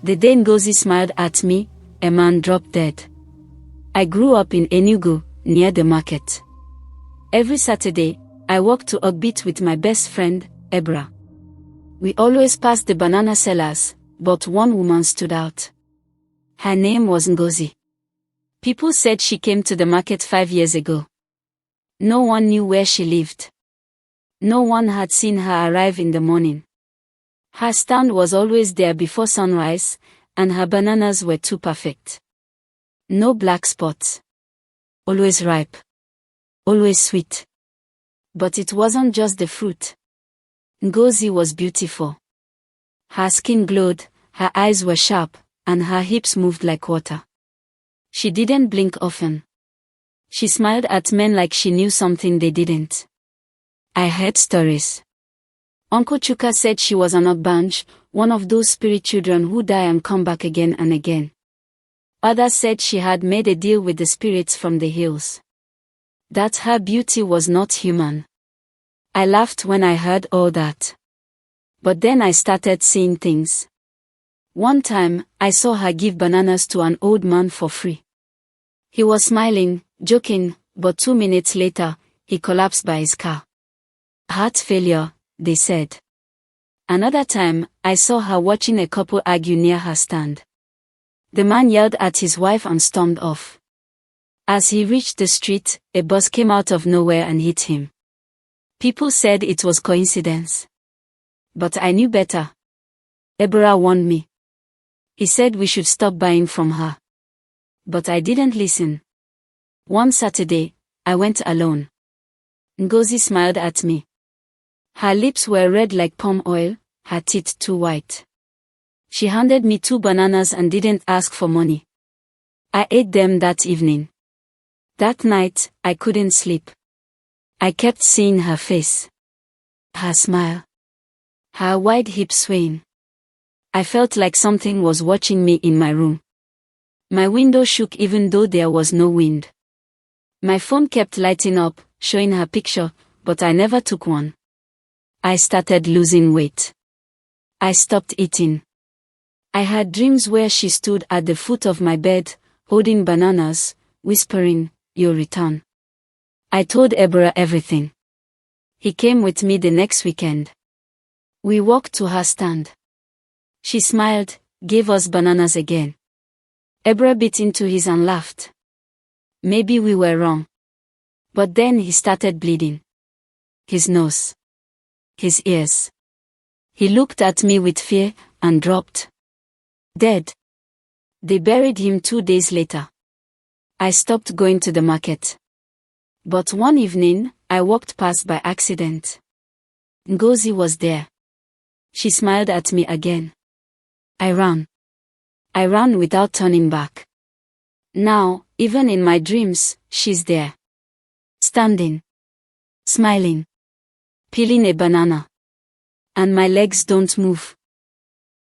The day Ngozi smiled at me, a man dropped dead. I grew up in Enugu, near the market. Every Saturday, I walked to Ogbit with my best friend, Ebra. We always passed the banana sellers, but one woman stood out. Her name was Ngozi. People said she came to the market 5 years ago. No one knew where she lived. No one had seen her arrive in the morning. Her stand was always there before sunrise, and her bananas were too perfect. No black spots. Always ripe. Always sweet. But it wasn't just the fruit. Ngozi was beautiful. Her skin glowed, her eyes were sharp, and her hips moved like water. She didn't blink often. She smiled at men like she knew something they didn't. I heard stories. Uncle Chuka said she was an Ogbanj, one of those spirit children who die and come back again and again. Others said she had made a deal with the spirits from the hills. That her beauty was not human. I laughed when I heard all that. But then I started seeing things. One time, I saw her give bananas to an old man for free. He was smiling, joking, but 2 minutes later, he collapsed by his car. Heart failure, they said. Another time, I saw her watching a couple argue near her stand. The man yelled at his wife and stormed off. As he reached the street, a bus came out of nowhere and hit him. People said it was coincidence. But I knew better. Ebra warned me. He said we should stop buying from her. But I didn't listen. One Saturday, I went alone. Ngozi smiled at me. Her lips were red like palm oil, her teeth too white. She handed me 2 bananas and didn't ask for money. I ate them that evening. That night, I couldn't sleep. I kept seeing her face. Her smile. Her wide hips swaying. I felt like something was watching me in my room. My window shook even though there was no wind. My phone kept lighting up, showing her picture, but I never took one. I started losing weight. I stopped eating. I had dreams where she stood at the foot of my bed, holding bananas, whispering, "You'll return." I told Ebra everything. He came with me the next weekend. We walked to her stand. She smiled, gave us bananas again. Ebra bit into his and laughed. Maybe we were wrong. But then he started bleeding. His nose. His ears. He looked at me with fear and dropped. Dead. They buried him 2 days later. I stopped going to the market. But one evening, I walked past by accident. Ngozi was there. She smiled at me again. I ran. I ran without turning back. Now, even in my dreams, she's there. Standing. Smiling. Peeling a banana. And my legs don't move.